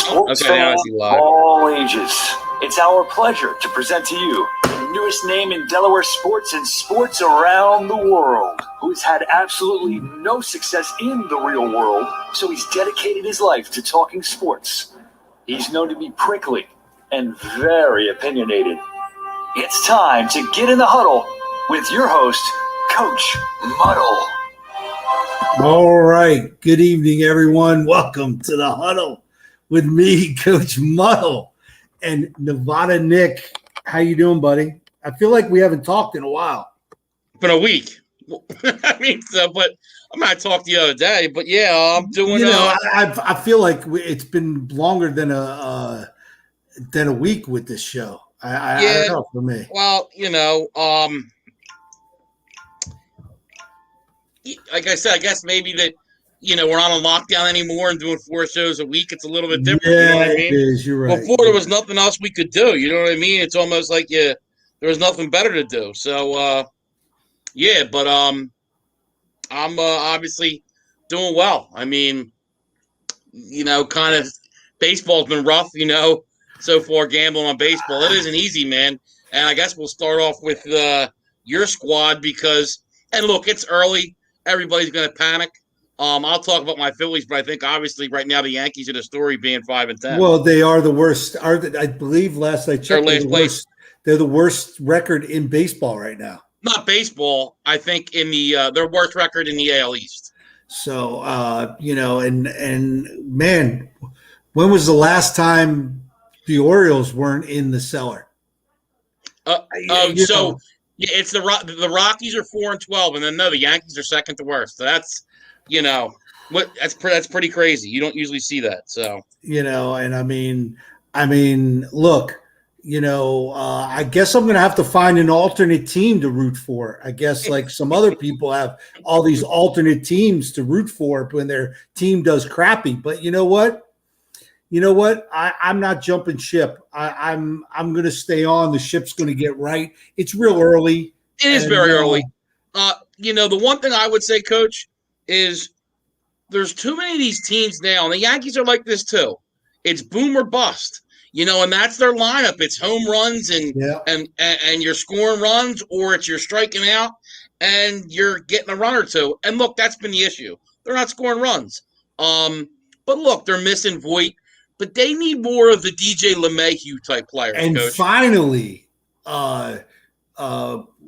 Sports fans of all ages, it's our pleasure to present to you the newest name in Delaware sports and sports around the world, who's had absolutely no success in the real world, so he's dedicated his life to talking sports. He's known to be prickly and very opinionated. It's time to get in the huddle with your host, Coach Muddle. All right. Good evening, everyone. Welcome to the huddle with me, Coach Muddle, and Nevada Nick. How you doing, buddy? I feel like we haven't talked in a while. Been a week. But I might talk the other day. But yeah, I'm doing. I feel like it's been longer than a week with this show. I don't know for me. Well, like I said, I guess maybe that. We're not on lockdown anymore and doing 4 shows a week. It's a little bit different. Yeah, you know what I mean? It is. You're right. Before there was nothing else we could do. You know what I mean? It's almost like there was nothing better to do. So, but I'm obviously doing well. I mean, kind of baseball's been rough, so far gambling on baseball. It isn't easy, man. And I guess we'll start off with your squad and look, it's early. Everybody's going to panic. I'll talk about my Phillies, but I think obviously right now the Yankees are the story, being 5-10. Well, they are the worst. I believe last I checked, they're the worst record in baseball right now. Not baseball. I think in their worst record in the AL East. So and man, when was the last time the Orioles weren't in the cellar? It's the Rockies are 4-12, and then the Yankees are second to worst. So that's. That's pretty crazy. You don't usually see that. So and I mean, look, I guess I'm going to have to find an alternate team to root for. I guess like some other people have all these alternate teams to root for when their team does crappy. But you know what? I'm not jumping ship. I'm going to stay on. The ship's going to get right. It's real early. It is very early. The one thing I would say, Coach, is there's too many of these teams now, and the Yankees are like this too. It's boom or bust, and that's their lineup. It's home runs and you're scoring runs, or it's you're striking out and you're getting a run or two. And look, that's been the issue. They're not scoring runs. But look, they're missing Voit, but they need more of the DJ LeMahieu type players. And Coach. Finally,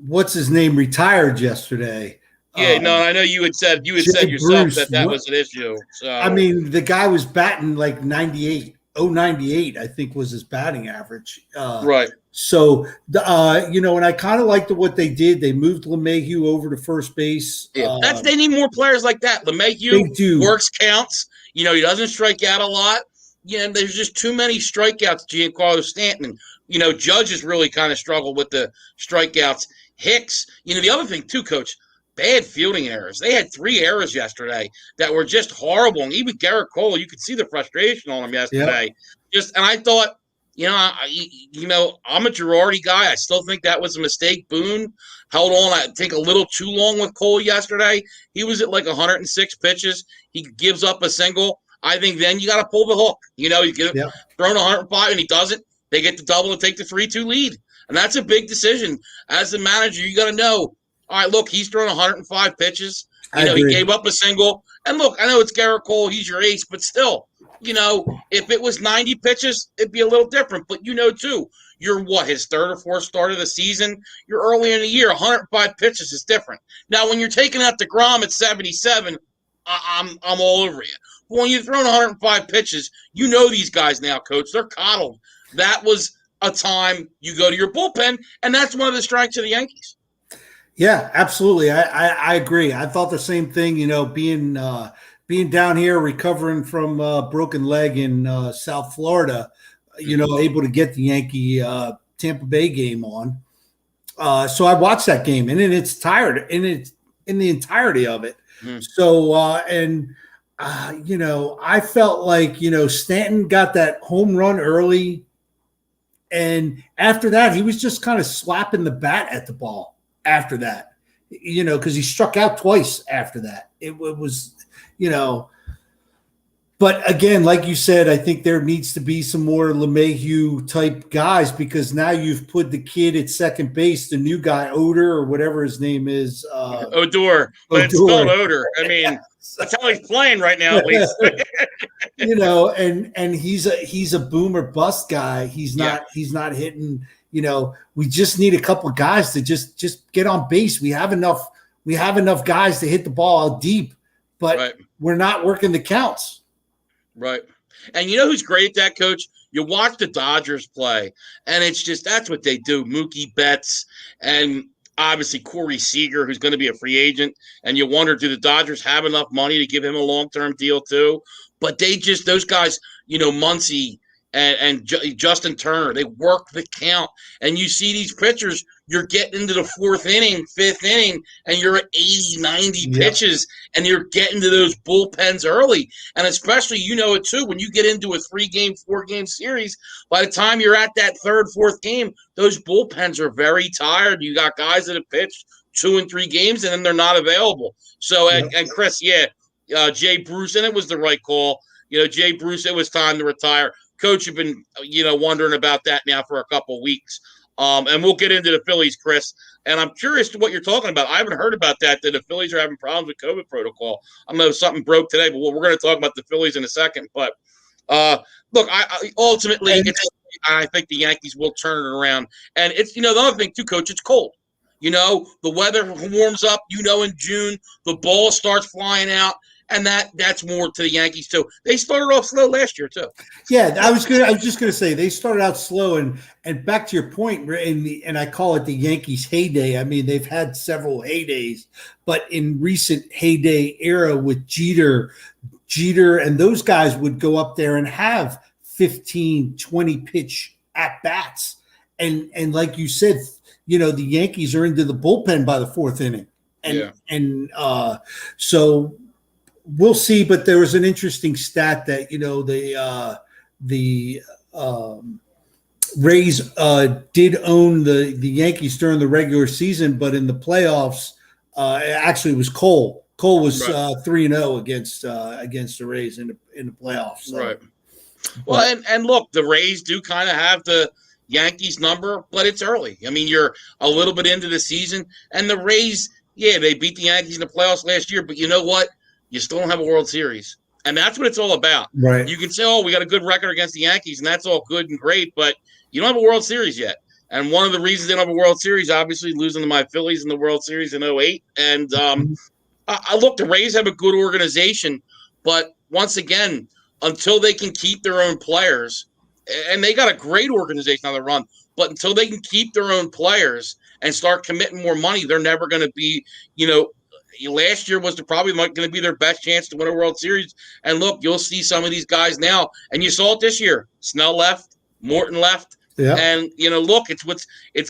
what's his name retired yesterday. Yeah, I know you had said yourself that was an issue. So I mean, the guy was batting like 98, I think was his batting average. Right. So, and I kind of liked what they did. They moved LeMahieu over to first base. Yeah, they need more players like that. LeMahieu works counts. He doesn't strike out a lot. There's just too many strikeouts. Giancarlo Stanton. Judge has really kind of struggled with the strikeouts. Hicks. The other thing too, Coach. Bad fielding errors. They had 3 errors yesterday that were just horrible. And even Garrett Cole, you could see the frustration on him yesterday. Yep. And I thought, I'm a Girardi guy. I still think that was a mistake. Boone held on, I think, a little too long with Cole yesterday. He was at like 106 pitches. He gives up a single. I think then you got to pull the hook. You get thrown 105 and he doesn't. They get the double and take the 3-2 lead. And that's a big decision. As the manager, you got to know, all right, look, he's thrown 105 pitches. He gave up a single. And look, I know it's Garrett Cole. He's your ace. But still, if it was 90 pitches, it'd be a little different. But too, you're his 3rd or 4th start of the season? You're early in the year. 105 pitches is different. Now, when you're taking out DeGrom at 77, I'm all over you. But when you're throwing 105 pitches, these guys now, Coach. They're coddled. That was a time you go to your bullpen, and that's one of the strengths of the Yankees. Yeah, absolutely. I agree. I thought the same thing, being down here recovering from a broken leg in South Florida, able to get the Yankee Tampa Bay game on. So I watched that game and it's tired and it's in the entirety of it. So, I felt like, Stanton got that home run early. And after that, he was just kind of slapping the bat at the ball. After that, because he struck out twice after that. It was, But again, like you said, I think there needs to be some more LeMahieu type guys because now you've put the kid at second base, the new guy, Oder or whatever his name is. Odor, but it's spelled Oder. I mean, that's how he's playing right now, at least. And he's a boomer bust guy. He's not hitting. We just need a couple of guys to just get on base. We have enough guys to hit the ball out deep, but we're not working the counts. Right. And you know who's great at that, Coach? You watch the Dodgers play, and it's just that's what they do. Mookie Betts and obviously Corey Seager, who's going to be a free agent. And you wonder, do the Dodgers have enough money to give him a long-term deal too? But those guys, Muncy and Justin Turner, they work the count. And you see these pitchers, you're getting into the fourth inning, fifth inning, and you're at 80, 90 pitches, and you're getting to those bullpens early. And especially, it too, when you get into a 3-game, 4-game series, by the time you're at that third, fourth game, those bullpens are very tired. You got guys that have pitched 2 and 3 games, and then they're not available. So, and Chris, Jay Bruce, and it was the right call. Jay Bruce, it was time to retire. Coach, you've been, wondering about that now for a couple of weeks. And we'll get into the Phillies, Chris. And I'm curious to what you're talking about. I haven't heard about that the Phillies are having problems with COVID protocol. I know something broke today, but we're going to talk about the Phillies in a second. But, look, I think the Yankees will turn it around. And it's, the other thing, too, Coach, it's cold. The weather warms up, in June, the ball starts flying out. And that's more to the Yankees too. They started off slow last year too. Yeah, I was just gonna say they started out slow, and back to your point, and I call it the Yankees heyday. I mean, they've had several heydays, but in recent heyday era with Jeter, and those guys would go up there and have 15, 20 pitch at bats, and like you said, the Yankees are into the bullpen by the fourth inning, so. We'll see, but there was an interesting stat that the Rays did own the Yankees during the regular season, but in the playoffs, actually it was Cole. Cole was 3-0 against the Rays in the playoffs. So. Right. Well, and look, the Rays do kind of have the Yankees number, but it's early. I mean, you're a little bit into the season, and the Rays, they beat the Yankees in the playoffs last year, but you know what? You still don't have a World Series. And that's what it's all about. Right. You can say, we got a good record against the Yankees, and that's all good and great, but you don't have a World Series yet. And one of the reasons they don't have a World Series, obviously, losing to my Phillies in the World Series in 2008. And I look, the Rays have a good organization, but once again, until they can keep their own players, and they got a great organization on the run, but until they can keep their own players and start committing more money, they're never going to be, last year was probably going to be their best chance to win a World Series. And look, you'll see some of these guys now, and you saw it this year. Snell left, Morton left, and look, it's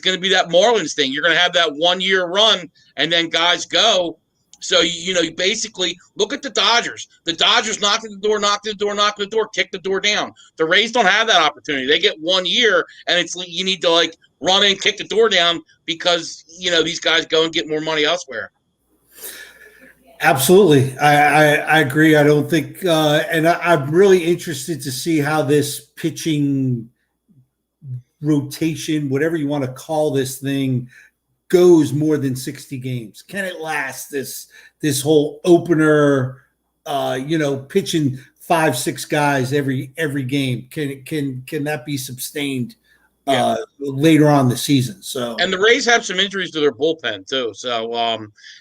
going to be that Marlins thing. You're going to have that 1-year run, and then guys go. So you basically look at the Dodgers. The Dodgers knocked at the door, kicked the door down. The Rays don't have that opportunity. They get 1 year, and it's you need to run in, kick the door down because these guys go and get more money elsewhere. Absolutely. I agree. I don't think and I'm really interested to see how this pitching rotation, whatever you want to call this thing, goes more than 60 games. Can it last this whole opener, pitching 5-6 guys every game? Can that be sustained later on in the season? So, and the Rays have some injuries to their bullpen too. So,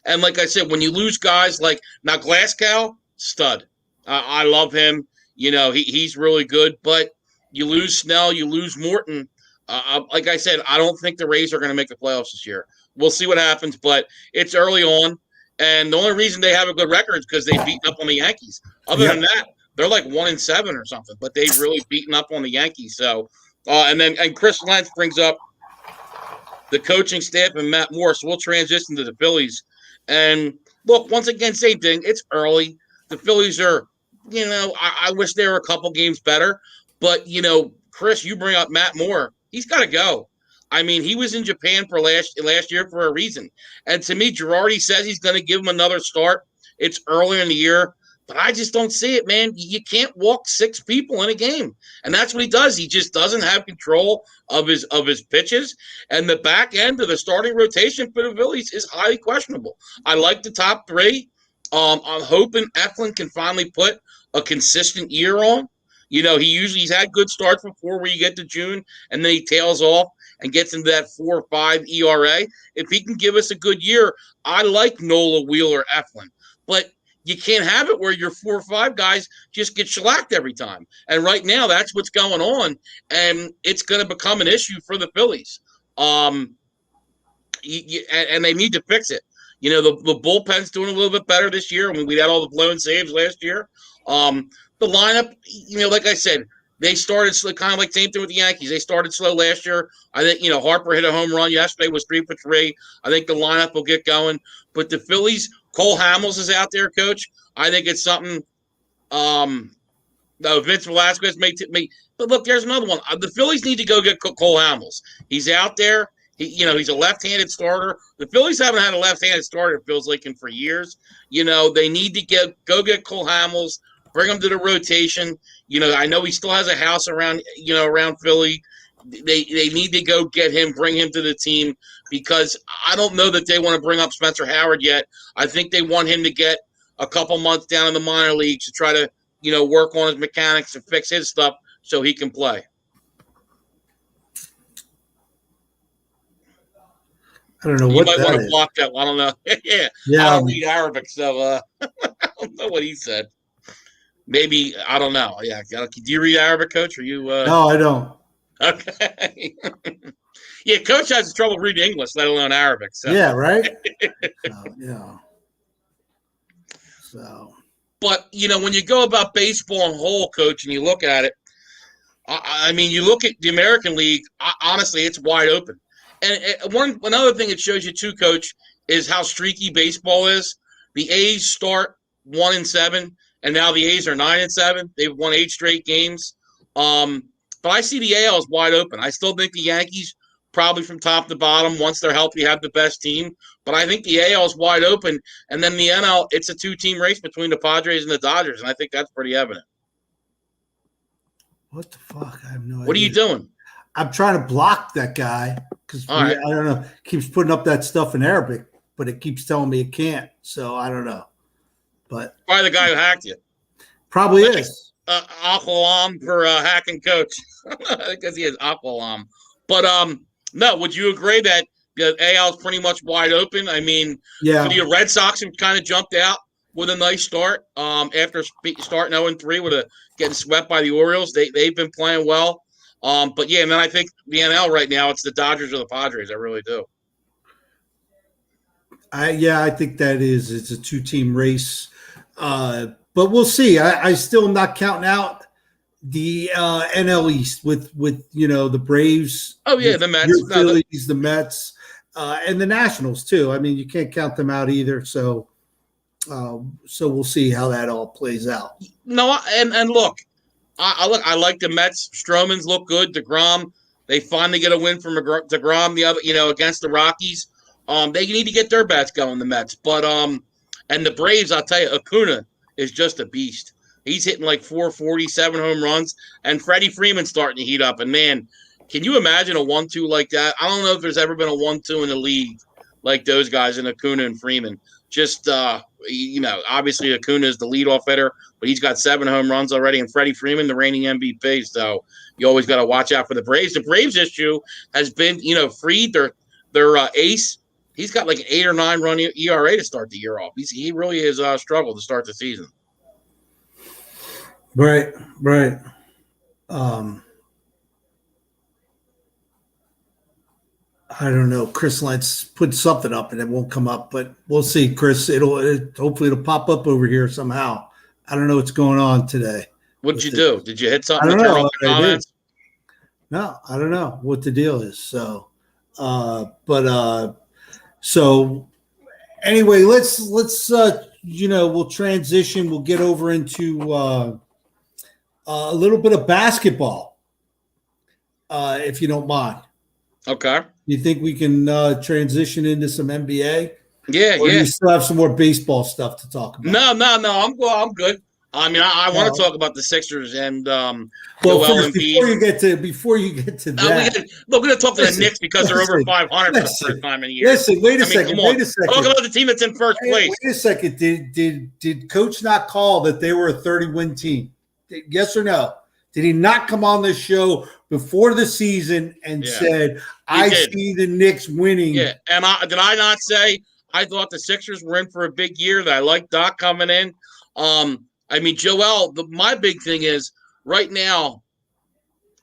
and like I said, when you lose guys like now Glasgow, stud, I love him. He's really good. But you lose Snell, you lose Morton. Like I said, I don't think the Rays are going to make the playoffs this year. We'll see what happens, but it's early on, and the only reason they have a good record is because they beat up on the Yankees. Other than that, they're like 1-7 or something. But they've really beaten up on the Yankees. So. And Chris Lentz brings up the coaching staff and Matt Moore. So we'll transition to the Phillies. And look, once again, same thing. It's early. The Phillies are, I wish they were a couple games better. But, Chris, you bring up Matt Moore. He's got to go. I mean, he was in Japan for last year for a reason. And to me, Girardi says he's going to give him another start. It's early in the year. But I just don't see it, man. You can't walk 6 people in a game, and that's what he does. He just doesn't have control of his pitches, and the back end of the starting rotation for the Phillies is highly questionable. I like the top 3. I'm hoping Eflin can finally put a consistent year on. He's had good starts before where you get to June and then he tails off and gets into that 4 or 5 ERA. If he can give us a good year, I like Nola, Wheeler, Eflin. But you can't have it where your 4 or 5 guys just get shellacked every time. And right now, that's what's going on, and it's going to become an issue for the Phillies. And they need to fix it. The bullpen's doing a little bit better this year. I mean, we had all the blown saves last year. The lineup, like I said, they started slow, kind of like same thing with the Yankees. They started slow last year. I think, Harper hit a home run yesterday, was 3 for 3. I think the lineup will get going. But the Phillies, Cole Hamels is out there, Coach. I think it's something Vince Velasquez may. But look, there's another one. The Phillies need to go get Cole Hamels. He's out there. He's a left-handed starter. The Phillies haven't had a left-handed starter, it feels like, for years. They need to go get Cole Hamels, bring him to the rotation. I know he still has a house around Philly. They need to go get him, bring him to the team, because I don't know that they want to bring up Spencer Howard yet. I think they want him to get a couple months down in the minor leagues to try to, work on his mechanics and fix his stuff so he can play. I don't know you what might that want to is. block that. I don't know. Yeah. I don't read Arabic, so I don't know what he said. Maybe, I don't know. Yeah. Do you read Arabic, Coach? Or you? No, I don't. Okay. Yeah, Coach has trouble reading English, let alone Arabic. So. Yeah, right? So. But, when you go about baseball in whole, Coach, and you look at it, I mean, you look at the American League, honestly, it's wide open. And another thing it shows you, too, Coach, is how streaky baseball is. The A's start 1-7, and now the A's are 9-7. They've won 8 straight games. But I see the AL as wide open. I still think the Yankees, probably from top to bottom, once they're healthy, have the best team. But I think the AL is wide open. And then the NL, it's a 2-team race between the Padres and the Dodgers, and I think that's pretty evident. What the fuck? I have no idea. What are you doing? I'm trying to block that guy because I don't know. Keeps putting up that stuff in Arabic, but it keeps telling me it can't. So I don't know. But probably the guy who hacked you. Probably is. Aqualam for hacking Coach because he has Aqualam. But no, would you agree that the AL is pretty much wide open? I mean, the Red Sox have kind of jumped out with a nice start after starting 0-3 with getting swept by the Orioles. They've been playing well. But yeah, and then I think the NL right now, it's the Dodgers or the Padres. I really do. I think that it's a 2-team race. But we'll see. I still am not counting out the NL East with the Braves. Oh yeah, the Mets, Phillies, the Mets, and the Nationals too. I mean, you can't count them out either. So we'll see how that all plays out. No, and look. I like the Mets. Stroman's look good. DeGrom, they finally get a win from DeGrom the other, against the Rockies. They need to get their bats going, the Mets. But and the Braves, I'll tell you, Acuna is just a beast. He's hitting like 447 home runs, and Freddie Freeman's starting to heat up. And man, can you imagine a 1-2 like that? I don't know if there's ever been a 1-2 in the league like those guys in Acuna and Freeman. Just obviously Acuna is the leadoff hitter, but he's got 7 home runs already, and Freddie Freeman, the reigning MVP. So you always got to watch out for the Braves. The Braves issue has been, Fried, their ace. He's got like an 8 or 9 run ERA to start the year off. He really has struggled to start the season. Right. I don't know. Chris Lentz put something up and it won't come up, but we'll see, Chris. Hopefully it'll pop up over here somehow. I don't know what's going on today. What'd you do? Did you hit something? I don't know. Off the comments? No, I don't know what the deal is. So, so anyway, let's we'll transition. We'll get over into a little bit of basketball, if you don't mind. Okay. You think we can transition into some NBA? Yeah, Or do yeah. you still have some more baseball stuff to talk about? No. I'm good. I mean, I want to talk about the Sixers and Well, Joel first, Embiid. before you get to We're that, going to talk to the Knicks because they're over 500 for the first time in years. Listen, wait a I mean, second. come on. Wait a second. Talk about the team that's in first place. Wait a second. Did Coach not call that they were a 30-win team? Yes or no? Did he not come on this show before the season and said, "I see the Knicks winning"? Yeah, and did I not say I thought the Sixers were in for a big year? That I like Doc coming in. I mean, Joel. My big thing is right now.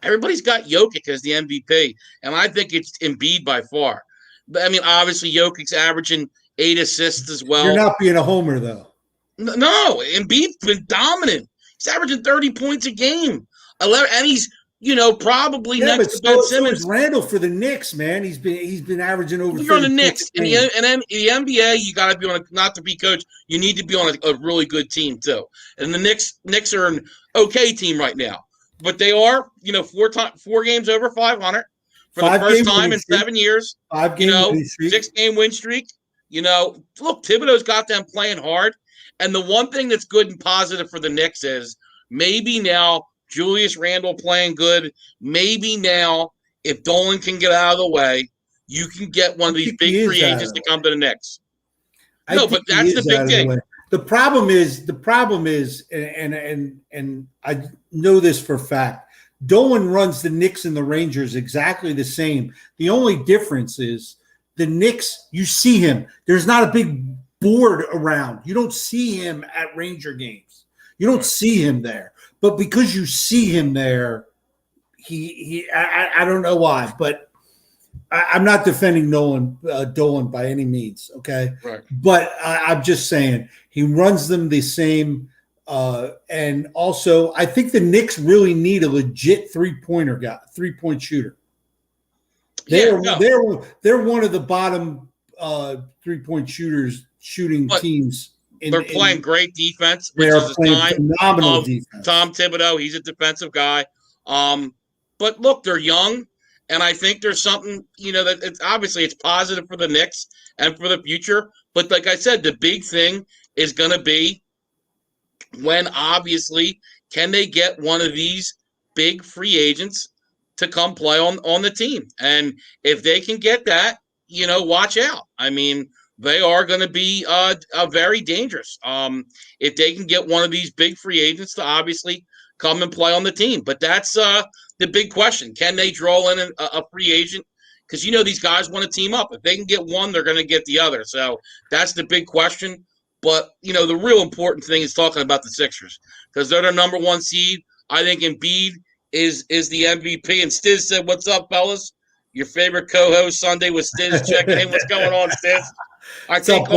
Everybody's got Jokic as the MVP, and I think it's Embiid by far. But I mean, obviously, Jokic's averaging 8 assists as well. You're not being a homer, though. No, Embiid's been dominant. He's averaging 30 points a game. 11, and he's probably next to Ben Simmons. So is Randall for the Knicks, man. He's been averaging over. You're on the Knicks, and then the NBA, you got to be on not to be coach. You need to be on a really good team too. And the Knicks are an okay team right now. But they are, 4 games over 500 for the first time in 7 years. 6-game win streak. Look, Thibodeau's got them playing hard. And the one thing that's good and positive for the Knicks is maybe now Julius Randle playing good. Maybe now if Dolan can get out of the way, you can get one of these big free agents to come to the Knicks. No, but that's the big thing. The problem is, and I know this for a fact, Dolan runs the Knicks and the Rangers exactly the same. The only difference is the Knicks, you see him. There's not a big board around. You don't see him at Ranger games. You don't see him there. But because you see him there, I don't know why, but I'm not defending Dolan by any means, okay? Right. But I'm just saying he runs them the same. And also, I think the Knicks really need a legit three-point shooter. They're one of the bottom three-point shooting teams. They're playing great defense. They are playing phenomenal defense. Tom Thibodeau, he's a defensive guy. But look, they're young. And I think there's something, that it's positive for the Knicks and for the future. But like I said, the big thing is going to be when, obviously, can they get one of these big free agents to come play on the team? And if they can get that, watch out. I mean, they are going to be very dangerous if they can get one of these big free agents to obviously come and play on the team. But that's the big question. Can they draw in a free agent? Because, these guys want to team up. If they can get one, they're going to get the other. So that's the big question. But, the real important thing is talking about the Sixers because they're the number 1 seed. I think Embiid is the MVP. And Stiz said, "What's up, fellas? Your favorite co-host Sunday with Stiz checking in. What's going on, Stiz?" I think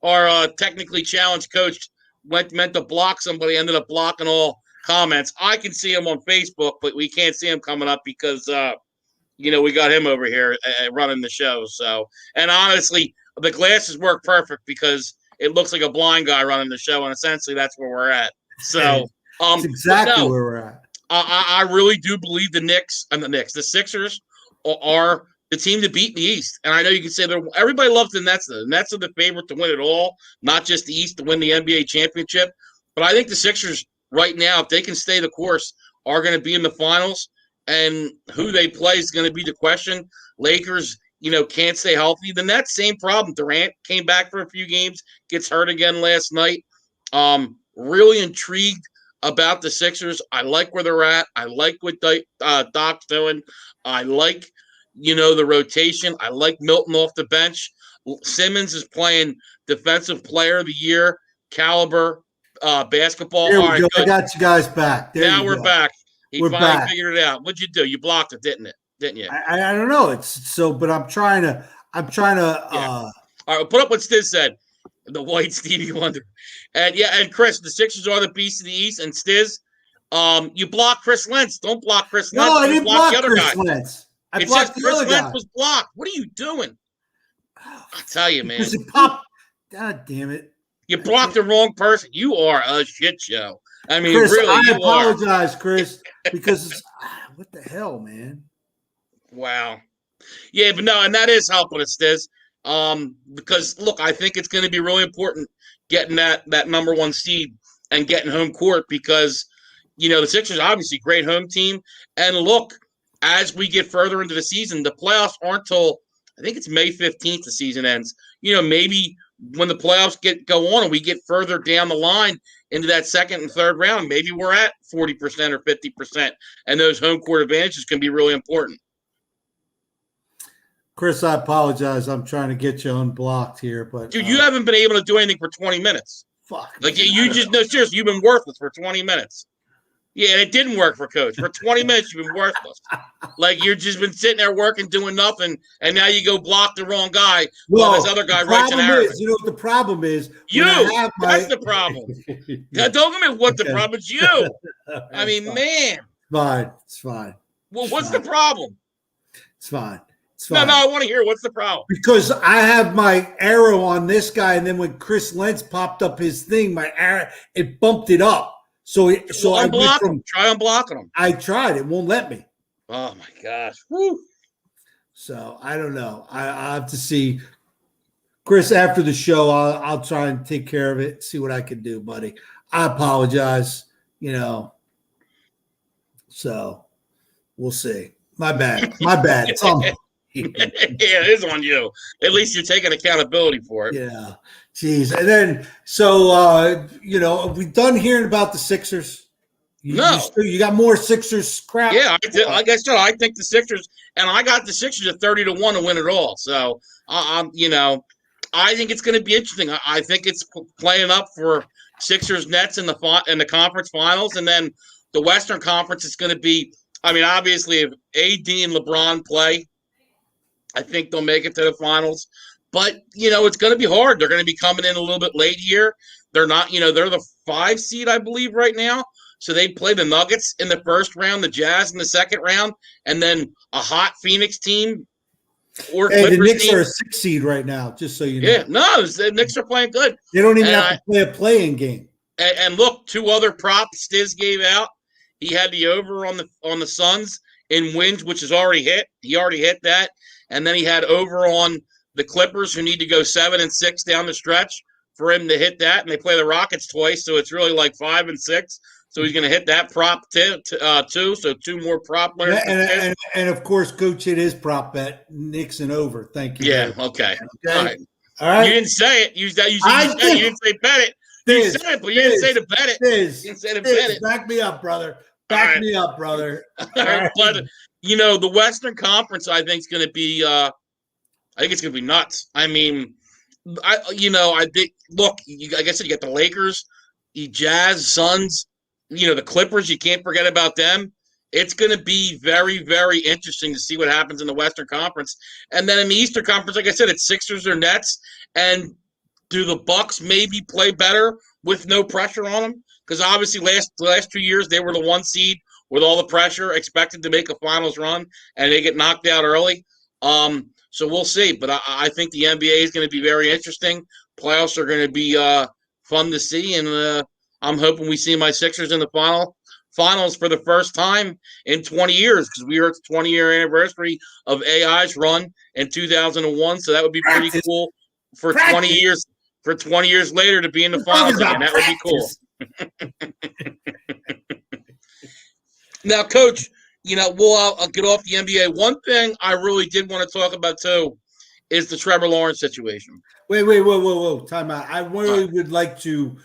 our technically challenged coach meant to block somebody, ended up blocking all comments. I can see him on Facebook, but we can't see him coming up because, we got him over here running the show. So, and honestly, the glasses work perfect because it looks like a blind guy running the show, and essentially that's where we're at. So, that's exactly where we're at. I really do believe the Sixers are the team to beat in the East. And I know you can say everybody loves the Nets. The Nets are the favorite to win it all, not just the East to win the NBA championship. But I think the Sixers right now, if they can stay the course, are going to be in the finals. And who they play is going to be the question. Lakers, can't stay healthy. The Nets, same problem. Durant came back for a few games, gets hurt again last night. Really intrigued about the Sixers. I like where they're at. I like what Doc's doing. I like, the rotation. I like Milton off the bench. Simmons is playing Defensive Player of the Year caliber basketball. There we All right, go. good. I got you guys back. Now we're back. We're finally back. Figured it out. What'd you do? You blocked it, didn't you? I don't know. But I'm trying to. All right, put up what Stiz said. The white Stevie Wonder, and Chris, the Sixers are the beast of the East, and Stiz, you block Chris Lentz. Don't block Chris Lentz. No, I didn't block the other Chris guy. Lentz. It says Chris Lentz was blocked. What are you doing? I tell you, man. God damn it. You blocked the wrong person. You are a shit show. I mean, Chris, really, I apologize, Chris, because what the hell, man? Wow. Yeah, but no, and that is helping us, Stiz. Because look, I think it's going to be really important getting that number one seed and getting home court because the Sixers obviously great home team. And look, as we get further into the season, the playoffs aren't till I think it's May 15th the season ends. Maybe when the playoffs go on and we get further down the line into that second and third round, maybe we're at 40% or 50%, and those home court advantages can be really important. Chris, I apologize. I'm trying to get you unblocked here, but dude, you haven't been able to do anything for 20 minutes. Fuck. Like you just no seriously, you've been worthless for 20 minutes. Yeah, and it didn't work for Coach. For 20 minutes, you've been worthless. Like you've just been sitting there working, doing nothing, and now you go block the wrong guy while this other guy writes an Arabic. You know what the problem is? That's the problem. Now, don't give me what the problem is. You. I mean, man. It's fine. Well, what's the problem? It's fine. No, I want to hear what's the problem. Because I have my arrow on this guy, and then when Chris Lentz popped up his thing, my arrow, it bumped it up. So I unblock him. Try unblocking him. I tried. It won't let me. Oh, my gosh. Woo. So I don't know. I have to see. Chris, after the show, I'll try and take care of it, see what I can do, buddy. I apologize, So we'll see. My bad. It's on me. Yeah, it is on you. At least you're taking accountability for it. Yeah. Jeez. And then, so, are we done hearing about the Sixers? No. You got more Sixers crap? Yeah, like I said, I think the Sixers, and I got the Sixers at 30-1 to win it all. So, I think it's going to be interesting. I think it's playing up for Sixers Nets in the conference finals. And then the Western Conference is going to be, obviously, if AD and LeBron play, I think they'll make it to the finals. But, it's going to be hard. They're going to be coming in a little bit late here. They're not, they're the 5 seed, I believe, right now. So they play the Nuggets in the first round, the Jazz in the second round, and then a hot Phoenix team or Clippers the Knicks team. are a 6 seed right now, just so you know. Yeah, no, the Knicks are playing good. They don't even have to play a play-in game. And look, 2 other props Stiz gave out. He had the over on the Suns in wins, which is already hit. He already hit that. And then he had over on the Clippers, who need to go 7-6 down the stretch for him to hit that. And they play the Rockets twice, so it's really like 5-6. So he's going to hit that prop too. So 2 more prop winners. And of course, Coach hit his prop bet, Knicks and over. Thank you. Yeah. Okay. All right. You didn't say it. You didn't say bet it. You said it, but you didn't say to bet it. You didn't say to bet it. Back me up, brother. Back me up, brother. All right. But the Western Conference, I think, is going to be. I think it's going to be nuts. I think. Look, like I said, you got the Lakers, the Jazz, Suns. The Clippers. You can't forget about them. It's going to be very, very interesting to see what happens in the Western Conference, and then in the Eastern Conference, like I said, it's Sixers or Nets. And do the Bucks maybe play better with no pressure on them? Because obviously, the last 2 years they were the 1 seed with all the pressure, expected to make a finals run, and they get knocked out early. So we'll see. But I think the NBA is going to be very interesting. Playoffs are going to be fun to see, and I'm hoping we see my Sixers in the finals for the first time in 20 years, because we are at the 20-year anniversary of AI's run in 2001. So that would be pretty cool for 20 years. For 20 years later to be in the finals again, that would be cool. Now, Coach, I'll get off the NBA. One thing I really did want to talk about too is the Trevor Lawrence situation. Wait, whoa, time out. I really would like to,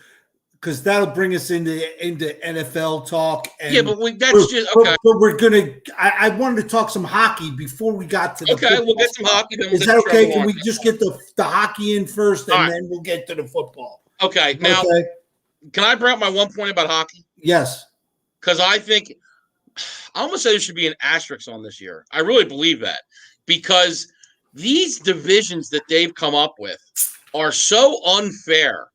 because that'll bring us into NFL talk. And yeah, but that's just okay. But we're gonna. I wanted to talk some hockey before we got to the football. We'll get some hockey. Then is that okay? Can we just get the hockey in first, and then we'll get to the football? Okay. Now, can I bring up my one point about hockey? Yes. Because I think I almost say there should be an asterisk on this year. I really believe that, because these divisions that they've come up with are so unfair.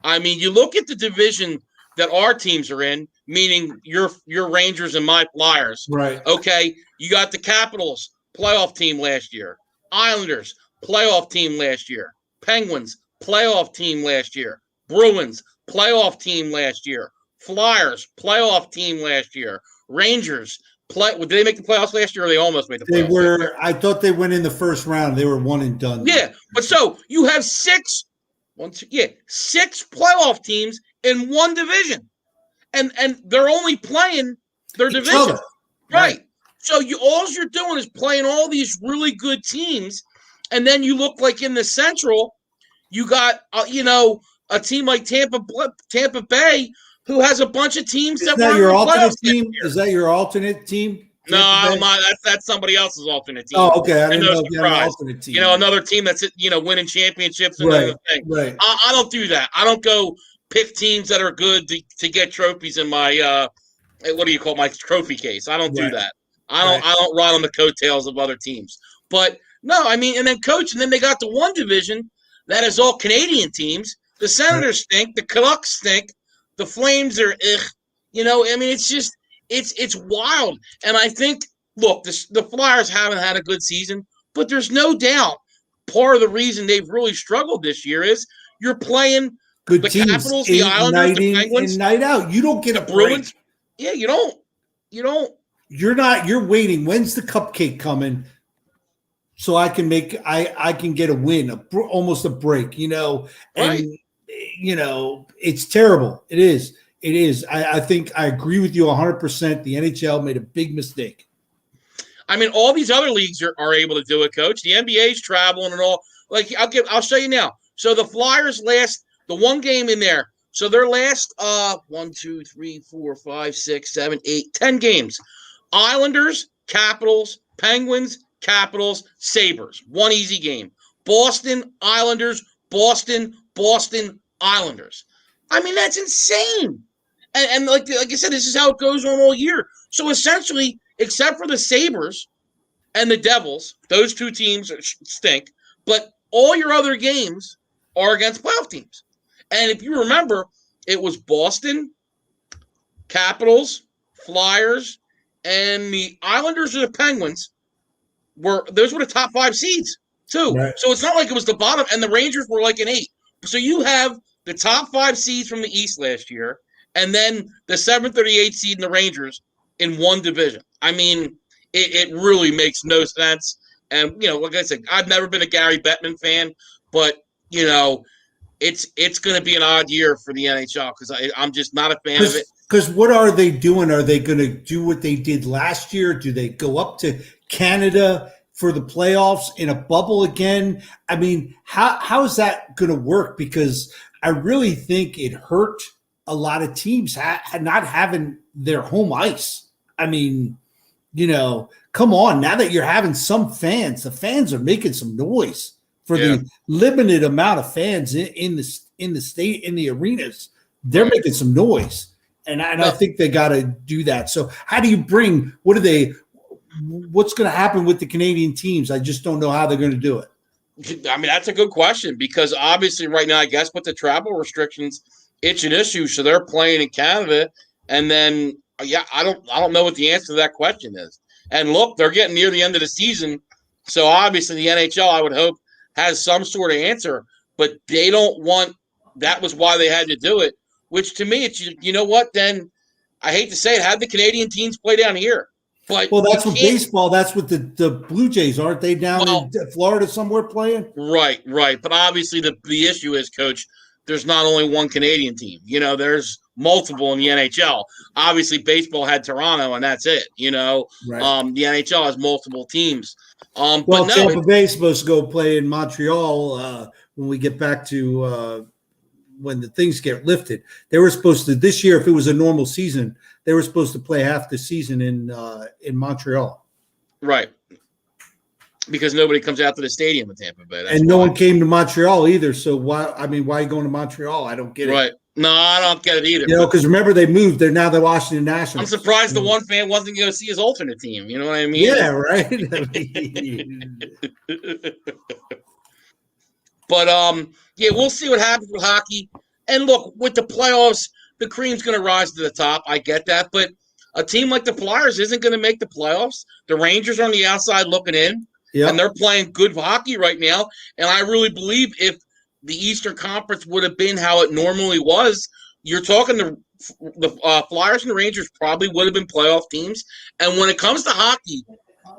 You look at the division that our teams are in, meaning your Rangers and my Flyers. Right. Okay. You got the Capitals, playoff team last year. Islanders, playoff team last year. Penguins, playoff team last year. Bruins, playoff team last year. Flyers, playoff team last year. Rangers, Did they make the playoffs last year, or they almost made the playoffs? They were. I thought they went in the first round. They were one and done. Yeah, but so you have six playoff teams in one division, and they're only playing their division, right? So all you're doing is playing all these really good teams, and then you look like in the Central, you got a team like Tampa Bay, who has a bunch of teams that were your alternate team. Is that your alternate team? No, that's somebody else's alternate team. Oh, okay. I didn't know if you had an alternate team. Another team that's winning championships and other thing. Right. I don't do that. I don't go pick teams that are good to get trophies in my what do you call my trophy case? I don't do that. I don't ride on the coattails of other teams. But no, I mean, and then they got the one division that is all Canadian teams. The Senators stink. The Canucks stink. The Flames are I mean, it's just it's wild. And I think, look, the Flyers haven't had a good season, but there's no doubt part of the reason they've really struggled this year is you're playing good the teams, Capitals, the Islanders, the Penguins, and night out. You don't get a Bruins. break. Yeah, you don't. You're waiting. When's the cupcake coming? So I can get a win, almost a break, and it's terrible. It is. I think I agree with you 100%. The NHL made a big mistake. I mean, all these other leagues are able to do it, Coach. The NBA's traveling and all. Like I'll show you now. So the Flyers the one game in there. So their last 1, 2, 3, 4, 5, 6, 7, 8, 10 games. Islanders, Capitals, Penguins, Capitals, Sabres. One easy game. Boston, Islanders, Boston, Islanders. I mean, that's insane. And like I said, this is how it goes on all year. So essentially, except for the Sabres and the Devils, those two teams stink, but all your other games are against playoff teams. And if you remember, it was Boston, Capitals, Flyers, and the Islanders or the Penguins those were the top 5 seeds too. Right. So it's not like it was the bottom, and the Rangers were like an 8. So you have the top 5 seeds from the East last year, and then the 7th or the 8th seed in the Rangers in one division. I mean, it really makes no sense. And like I said, I've never been a Gary Bettman fan, but it's going to be an odd year for the NHL because I'm just not a fan of it. Because what are they doing? Are they going to do what they did last year? Do they go up to Canada for the playoffs in a bubble again? I mean, how is that going to work? Because I really think it hurt a lot of teams not having their home ice. I mean, come on. Now that you're having some fans, the fans are making some noise for the limited amount of fans in the state, in the arenas. They're making some noise. And I think they got to do that. So how do you what's going to happen with the Canadian teams? I just don't know how they're going to do it. I mean, that's a good question because obviously right now, I guess with the travel restrictions, it's an issue. So they're playing in Canada. And then, I don't know what the answer to that question is. And look, they're getting near the end of the season. So obviously the NHL, I would hope, has some sort of answer. But they don't want – that was why they had to do it. Which to me, it's what? Then I hate to say it, have the Canadian teams play down here. But that's with baseball. That's with the Blue Jays, aren't they down in Florida somewhere playing? Right. But obviously the issue is, Coach, there's not only one Canadian team. There's multiple in the NHL. Obviously, baseball had Toronto, and that's it. Right. The NHL has multiple teams. Tampa Bay's supposed to go play in Montreal when we get back to when the things get lifted. They were supposed to this year, if it was a normal season, they were supposed to play half the season in Montreal. Right. Because nobody comes out to the stadium in Tampa Bay. And no one came to Montreal either. So why are you going to Montreal? I don't get it. Right. No, I don't get it either. Because remember they moved. They're now the Washington Nationals. I'm surprised the one fan wasn't going to see his alternate team. You know what I mean? Yeah, right. But we'll see what happens with hockey. And look, with the playoffs, the cream's going to rise to the top. I get that, but a team like the Flyers isn't going to make the playoffs. The Rangers are on the outside looking in, and they're playing good hockey right now. And I really believe if the Eastern Conference would have been how it normally was, you're talking the Flyers and the Rangers probably would have been playoff teams. And when it comes to hockey,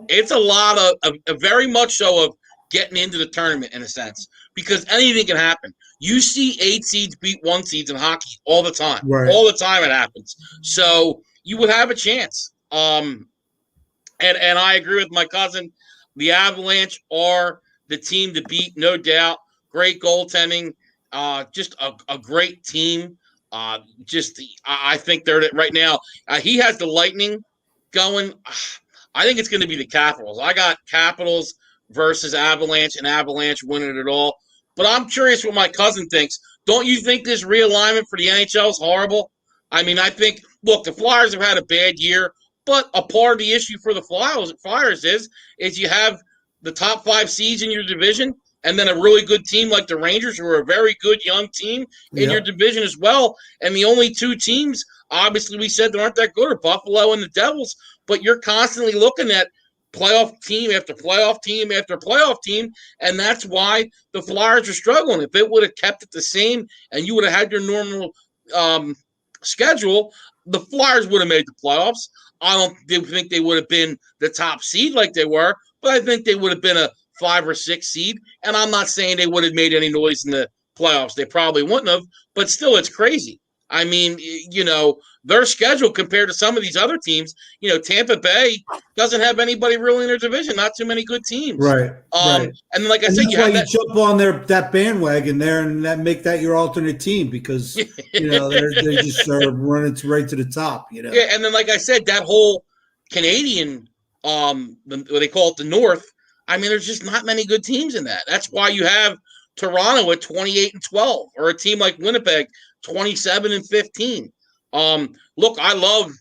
it's a lot of very much so of getting into the tournament in a sense, because anything can happen. You see 8 seeds beat 1 seeds in hockey all the time. Right. All the time it happens. So you would have a chance. And I agree with my cousin. The Avalanche are the team to beat, no doubt. Great goaltending. Just a great team. I think they're right now. He has the Lightning going. I think it's going to be the Capitals. I got Capitals versus Avalanche, and Avalanche winning it all. But I'm curious what my cousin thinks. Don't you think this realignment for the NHL is horrible? I mean, I think, look, the Flyers have had a bad year, but a part of the issue for the Flyers is you have the top 5 seeds in your division, and then a really good team like the Rangers, who are a very good young team in your division as well. And the only 2 teams, obviously, we said that aren't that good are Buffalo and the Devils, but you're constantly looking at playoff team after playoff team after playoff team, and that's why the Flyers are struggling. If it would have kept it the same and you would have had your normal schedule, the Flyers would have made the playoffs. I don't think they would have been the top seed like they were, but I think they would have been a 5 or 6 seed, and I'm not saying they would have made any noise in the playoffs. They probably wouldn't have, but still, it's crazy. I mean, their schedule compared to some of these other teams, Tampa Bay doesn't have anybody really in their division, not too many good teams. Right. Right. And like I and said, you jump on that bandwagon there and make that your alternate team because, they just are running right to the top, Yeah, and then like I said, that whole Canadian, what they call it the North, I mean, there's just not many good teams in that. That's why you have Toronto at 28-12, or a team like Winnipeg 27-15. Look, I love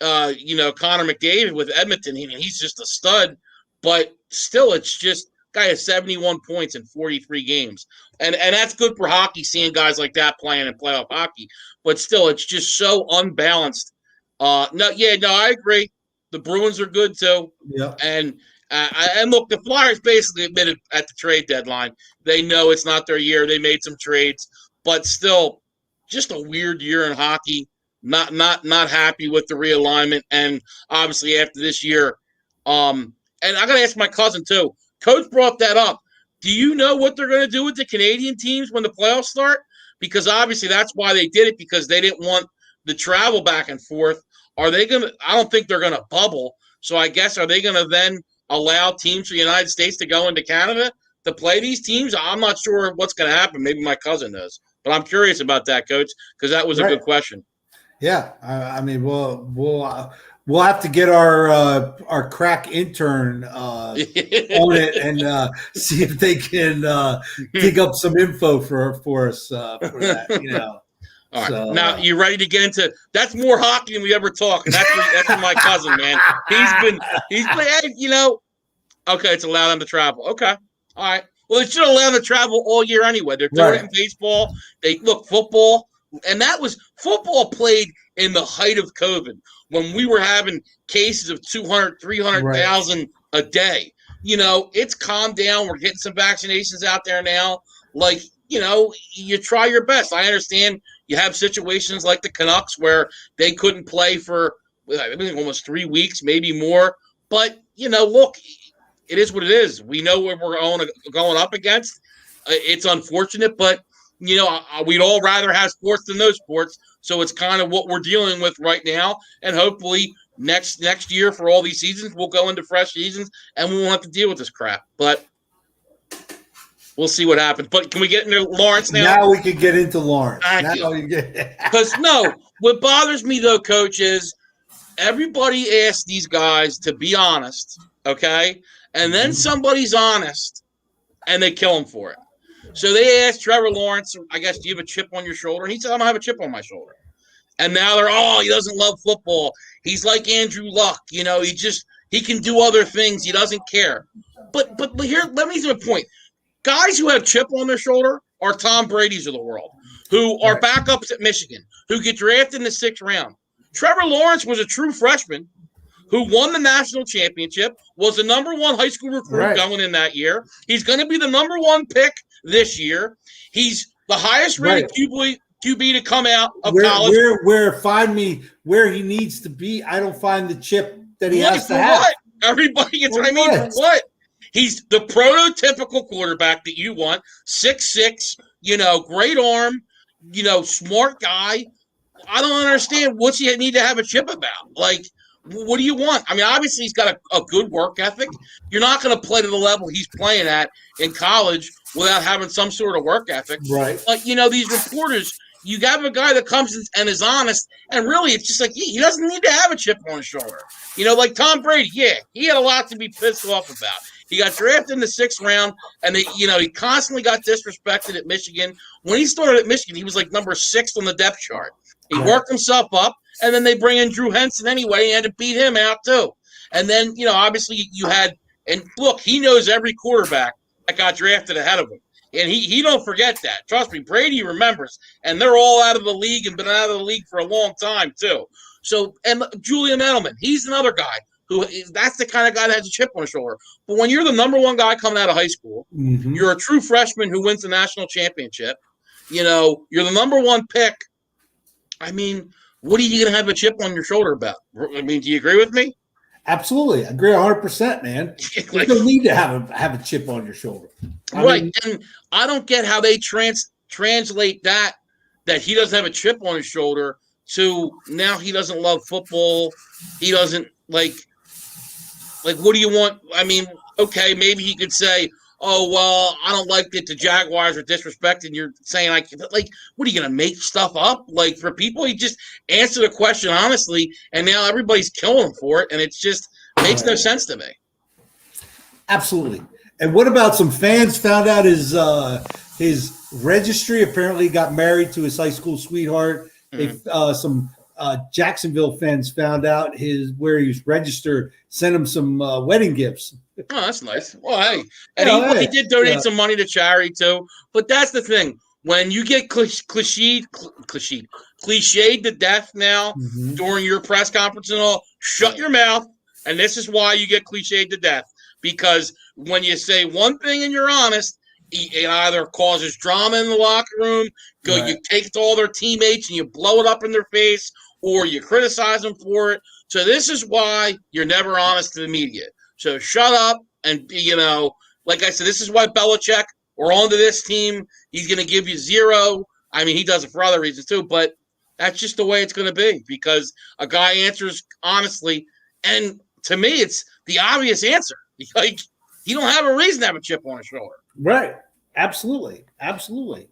Connor McDavid with Edmonton. He's just a stud, but still, it's just guy has 71 points in 43 games, and that's good for hockey. Seeing guys like that playing in playoff hockey, but still, it's just so unbalanced. No, I agree. The Bruins are good too. Yeah, and look, the Flyers basically admitted at the trade deadline they know it's not their year. They made some trades, but still, just a weird year in hockey. Not happy with the realignment, and obviously after this year, and I got to ask my cousin too. Coach brought that up. Do you know what they're going to do with the Canadian teams when the playoffs start? Because obviously that's why they did it, because they didn't want the travel back and forth. Are they going to? I don't think they're going to bubble. So I guess are they going to then allow teams from the United States to go into Canada to play these teams? I'm not sure what's going to happen. Maybe my cousin knows, but I'm curious about that, Coach, because that was a good question. Yeah, I mean, we'll have to get our crack intern on it and see if they can dig up some info for us for that. All right. So, now you ready to get into that's more hockey than we ever talk. And that's my cousin, man. He's been okay, it's allowed them to travel. Okay. All right. Well, it should allow them to travel all year anyway. They're doing it in baseball. Football. And that was football played in the height of COVID when we were having cases of 200, 300,000 a day. It's calmed down. We're getting some vaccinations out there now. You try your best. I understand you have situations like the Canucks where they couldn't play for almost 3 weeks, maybe more. But, look, it is what it is. We know what we're going up against. It's unfortunate, but we'd all rather have sports than no sports. So it's kind of what we're dealing with right now. And hopefully next year for all these seasons, we'll go into fresh seasons and we won't have to deal with this crap. But we'll see what happens. But can we get into Lawrence now? Now we can get into Lawrence. Because what bothers me though, Coach, is everybody asks these guys to be honest, okay? And then somebody's honest and they kill him for it. So they asked Trevor Lawrence, I guess, do you have a chip on your shoulder? And he said, I don't have a chip on my shoulder. And now he doesn't love football. He's like Andrew Luck. He can do other things. He doesn't care. But here, let me make a point. Guys who have chip on their shoulder are Tom Brady's of the world, who are backups at Michigan, who get drafted in the 6th round. Trevor Lawrence was a true freshman who won the national championship, was the number 1 high school recruit going in that year. He's going to be the number 1 pick this year. He's the highest rated QB to come out of where, college. find me where he needs to be. I don't find the chip that he has to have. What? Everybody gets what I mean, for what? He's the prototypical quarterback that you want. 6'6", great arm, smart guy. I don't understand what's he need to have a chip about. Like, what do you want? I mean, obviously he's got a good work ethic. You're not going to play to the level he's playing at in college without having some sort of work ethic. Right. But, these reporters, you have a guy that comes and is honest, and really it's just like he doesn't need to have a chip on his shoulder. Like Tom Brady, he had a lot to be pissed off about. He got drafted in the 6th round, and he constantly got disrespected at Michigan. When he started at Michigan, he was like number 6 on the depth chart. He worked himself up, and then they bring in Drew Henson anyway, and had to beat him out too. And then, obviously you had – and look, he knows every quarterback that got drafted ahead of him. And he don't forget that. Trust me, Brady remembers. And they're all out of the league and been out of the league for a long time too. So, and Julian Edelman, he's another guy that's the kind of guy that has a chip on his shoulder. But when you're the number one guy coming out of high school, you're a true freshman who wins the national championship, you're the number one pick. I mean, what are you going to have a chip on your shoulder about? I mean, do you agree with me? Absolutely. I agree 100%, man. You don't need to have a chip on your shoulder. I mean, and I don't get how they translate that he doesn't have a chip on his shoulder to now he doesn't love football. He doesn't like what do you want? I mean, okay, maybe he could say, oh, well, I don't like that the Jaguars are disrespected. You're saying, what are you going to make stuff up? Like, for people, he just answered a question honestly, and now everybody's killing him for it, and it just makes no sense to me. Absolutely. And what about some fans found out his registry? Apparently got married to his high school sweetheart. Some Jacksonville fans found out where he's registered, sent him some wedding gifts. Oh, that's nice. Well, hey, and he did donate some money to charity too. But that's the thing: when you get cliched to death now during your press conference and all, shut your mouth. And this is why you get cliched to death, because when you say one thing and you're honest, it either causes drama in the locker room, you take it to all their teammates and you blow it up in their face, or you criticize them for it. So this is why you're never honest to the media. So shut up and, like I said, this is why Belichick, we're on to this team. He's going to give you 0. I mean, he does it for other reasons too, but that's just the way it's going to be because a guy answers honestly. And to me, it's the obvious answer. Like, you don't have a reason to have a chip on his shoulder. Right. Absolutely. Absolutely.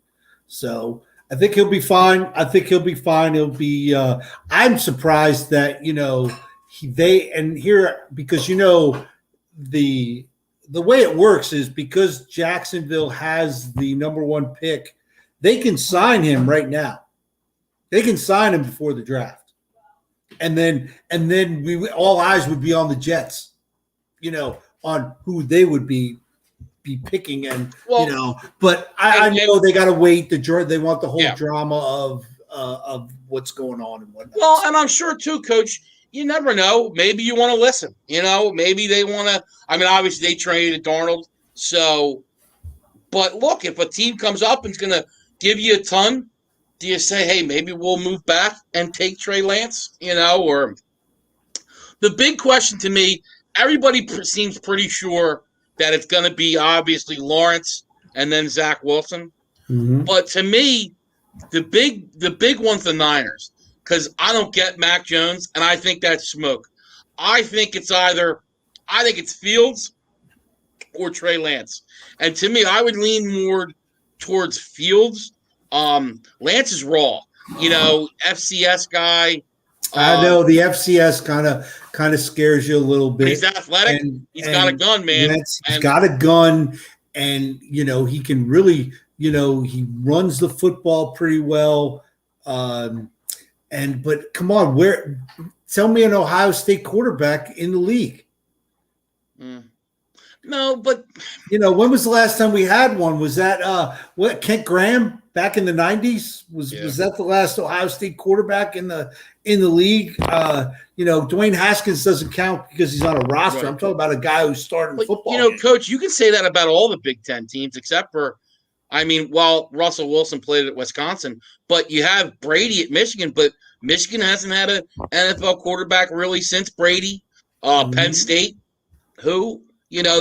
So I think he'll be fine. He'll be I'm surprised that, because, the way it works is because Jacksonville has the number 1 pick, they can sign him right now. They can sign him before the draft. And then all eyes would be on the Jets, on who they would be picking and but I know they got to wait. They want the whole drama of what's going on and whatnot. Well, and I'm sure too, Coach. You never know. Maybe you want to listen. Maybe they want to. I mean, obviously they traded Darnold. So, but look, if a team comes up and is going to give you a ton, do you say, hey, maybe we'll move back and take Trey Lance? Or the big question to me, everybody seems pretty sure that it's going to be obviously Lawrence and then Zach Wilson. But to me, the big one's the Niners. Because I don't get Mac Jones, and I think that's smoke. I think it's Fields or Trey Lance. And to me, I would lean more towards Fields. Lance is raw. FCS guy. I know the FCS kind of scares you a little bit. He's athletic. He's got a gun, man. He's got a gun, and, he can really, he runs the football pretty well. But come on, tell me an Ohio State quarterback in the league. No, but when was the last time we had one? Was that Kent Graham back in the 90s? Was that the last Ohio State quarterback in the league? Dwayne Haskins doesn't count because he's on a roster. Right. I'm talking about a guy who's starting football. Coach, you can say that about all the Big Ten teams except for I mean, while Russell Wilson played at Wisconsin, but you have Brady at Michigan, but Michigan hasn't had an NFL quarterback really since Brady. Penn State, who,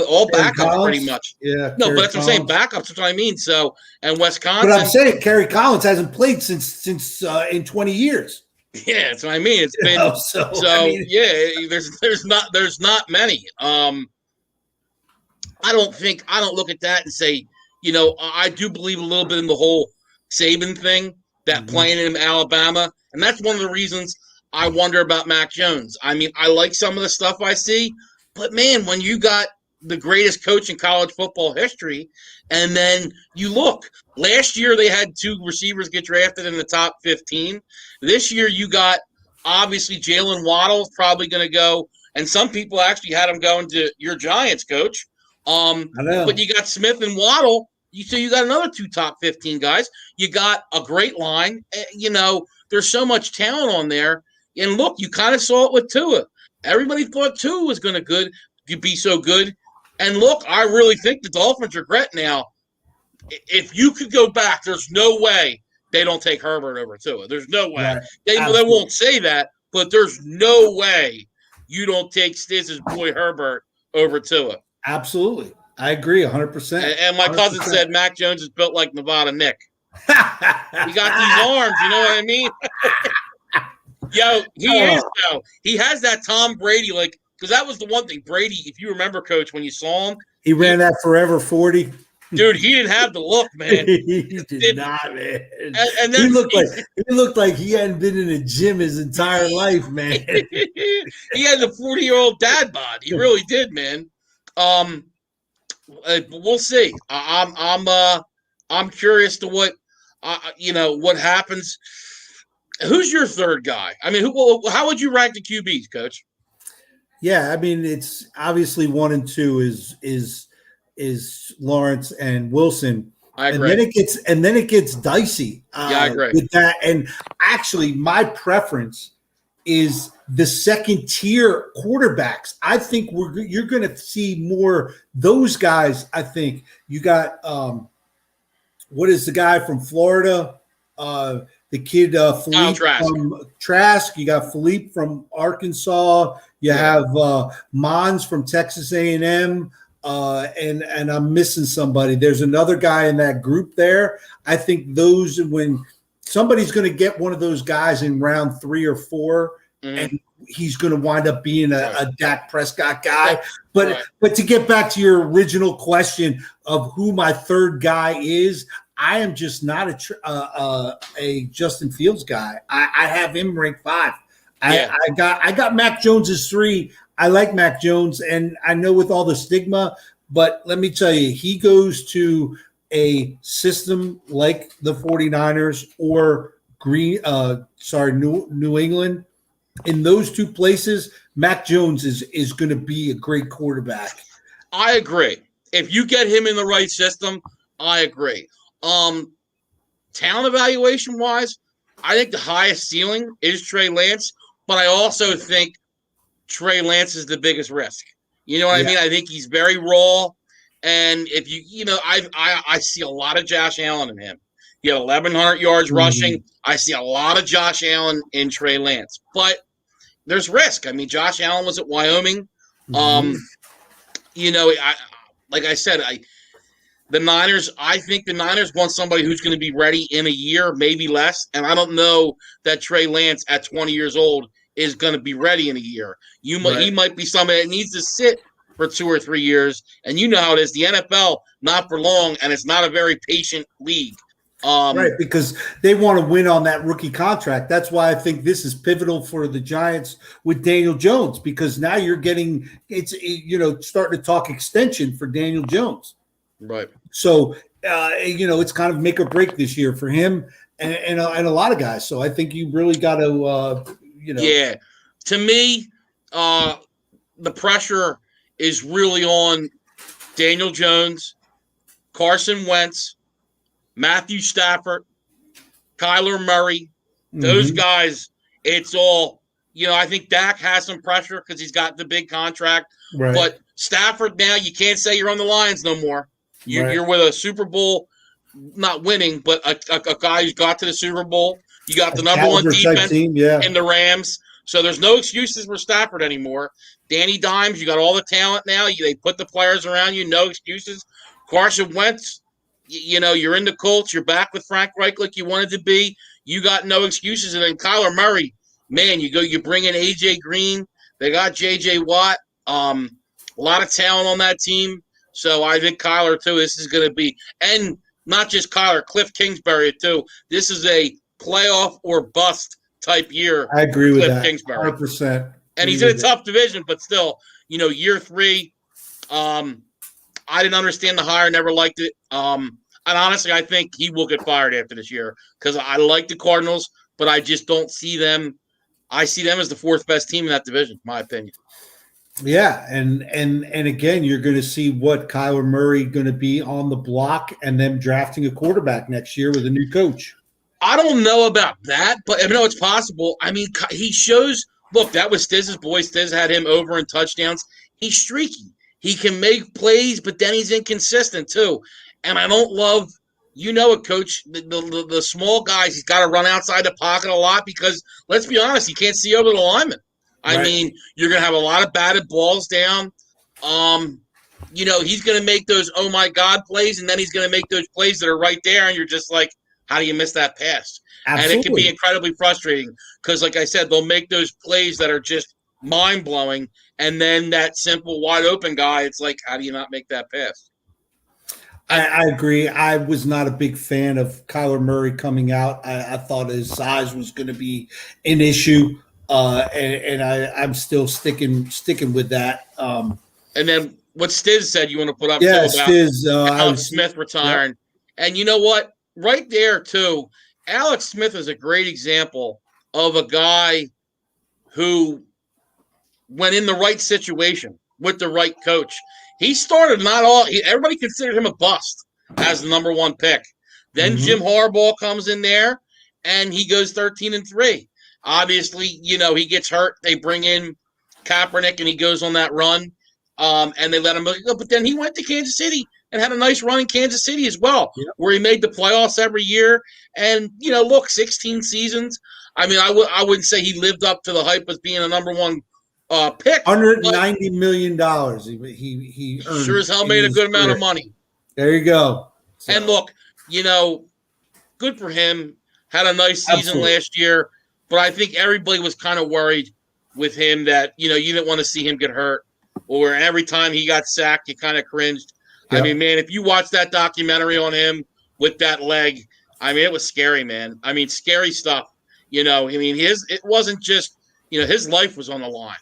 all Kerry backups pretty Collins. much. Yeah, No, but Kerry that's what I'm saying. Collins. Backups, that's what I mean. So, and But I'm Wisconsin. saying Kerry Collins hasn't played since in 20 years. Yeah, that's what I mean. It's been there's not many. I don't look at that and say, I do believe a little bit in the whole Saban thing, that playing in Alabama, and that's one of the reasons I wonder about Mac Jones. I mean, I like some of the stuff I see, but man, when you got the greatest coach in college football history, and then you look, last year they had 2 receivers get drafted in the top 15. This year you got, obviously, Jalen Waddle's probably going to go, and some people actually had him going to your Giants, coach. But you got Smith and Waddle. So you got another 2 top 15 guys. You got a great line. There's so much talent on there. And look, you kind of saw it with Tua. Everybody thought Tua was going to be so good. And look, I really think the Dolphins regret now. If you could go back, there's no way they don't take Herbert over Tua. There's no way. Right. They won't say that, but there's no way you don't take Stiz's boy Herbert over Tua. Absolutely. I agree 100%. And my cousin 100%. said Mac Jones is built like Nevada Nick. He got these arms, you know what I mean? Yo, he is, though. He has that Tom Brady, because that was the one thing. Brady, if you remember, Coach, when you saw him. He ran that forever 40. Dude, he didn't have the look, man. He did not, man. And he looked like he hadn't been in a gym his entire life, man. He had the 40-year-old dad bod. He really did, man. But we'll see. I'm curious to what happens. Who's your third guy? I mean, how would you rank the QBs, Coach? Yeah, I mean, it's obviously 1 and 2 is Lawrence and Wilson. I agree. And then it gets dicey. I agree with that. And actually, my preference is the second tier quarterbacks. I think you're going to see more those guys. I think you got what is the guy from Florida? The kid Philippe from Trask. You got Philippe from Arkansas. You have Mons from Texas A&M. And I'm missing somebody. There's another guy in that group there. I think when somebody's going to get one of those guys in round 3 or 4, and he's going to wind up being a Dak Prescott guy. But to get back to your original question of who my third guy is, I am just not a Justin Fields guy. I have him ranked 5. I got Mac Jones as 3. I like Mac Jones, and I know with all the stigma, but let me tell you, he goes to a system like the 49ers or New England. In those 2 places, Mac Jones is going to be a great quarterback. I agree. If you get him in the right system, I agree. Talent evaluation wise, I think the highest ceiling is Trey Lance, but I also think Trey Lance is the biggest risk. You know what I mean? I think he's very raw, and if I see a lot of Josh Allen in him. He had 1,100 yards rushing. I see a lot of Josh Allen in Trey Lance, but there's risk. I mean, Josh Allen was at Wyoming. Like I said, the Niners. I think the Niners want somebody who's going to be ready in a year, maybe less. And I don't know that Trey Lance at 20 years old is going to be ready in a year. He might be somebody that needs to sit for 2 or 3 years. And you know how it is. The NFL, not for long, and it's not a very patient league. Right, because they want to win on that rookie contract. That's why I think this is pivotal for the Giants with Daniel Jones, because now you're getting starting to talk extension for Daniel Jones. Right. So it's kind of make or break this year for him and a lot of guys. So I think you really got to Yeah. To me, the pressure is really on Daniel Jones, Carson Wentz, Matthew Stafford, Kyler Murray, those guys. It's all, I think Dak has some pressure because he's got the big contract. Right. But Stafford now, you can't say you're on the Lions no more. You're with a Super Bowl not winning, but a guy who's got to the Super Bowl. You got the number one Caliber type defense team, yeah. in the Rams. So there's no excuses for Stafford anymore. Danny Dimes, you got all the talent now. They put the players around you, no excuses. Carson Wentz, you're in the Colts. You're back with Frank Reich like you wanted to be. You got no excuses. And then Kyler Murray, man, you bring in A.J. Green. They got J.J. Watt. A lot of talent on that team. So I think Kyler, too, this is going to be – and not just Kyler, Cliff Kingsbury, too. This is a playoff or bust type year. I agree with that. Kingsbury. 100%. And he's in a tough division, but still, year 3, I didn't understand the hire, never liked it. And honestly, I think he will get fired after this year because I like the Cardinals, but I just don't see them. I see them as the 4th best team in that division, in my opinion. Yeah, and again, you're going to see what Kyler Murray going to be on the block and them drafting a quarterback next year with a new coach. I don't know about that, but I know it's possible. I mean, he shows – look, that was Stiz's boy. Stiz had him over in touchdowns. He's streaky. He can make plays, but then he's inconsistent too. And I don't love it, Coach, the small guys. He's got to run outside the pocket a lot because, let's be honest, he can't see over the lineman. I mean, you're going to have a lot of batted balls down. He's going to make those oh, my God plays, and then he's going to make those plays that are right there, and you're just like, how do you miss that pass? Absolutely. And it can be incredibly frustrating because, like I said, they'll make those plays that are just mind-blowing, and then that simple, wide-open guy, it's like, how do you not make that pass? I agree. I was not a big fan of Kyler Murray coming out. I thought his size was going to be an issue, and I'm still sticking with that. And then what Stiz said you want to put up, too, about Stiz, Alex Smith retiring. Yeah. And you know what? Right there, too, Alex Smith is a great example of a guy who, when in the right situation with the right coach, he started everybody considered him a bust as the number 1 pick. Then Jim Harbaugh comes in there, and he goes 13-3. Obviously, he gets hurt. They bring in Kaepernick, and he goes on that run, and they let him go. But then he went to Kansas City and had a nice run in Kansas City as well, where he made the playoffs every year. And, 16 seasons. I mean, I wouldn't say he lived up to the hype as being a number 1 pick. $190 million he earned. Sure as hell made a good amount of money. There you go. So. And look, good for him. Had a nice season last year. But I think everybody was kind of worried with him that, you didn't want to see him get hurt. Or every time he got sacked, you kind of cringed. Yep. I mean, man, if you watch that documentary on him with that leg, I mean, it was scary, man. I mean, scary stuff. It wasn't just, his life was on the line.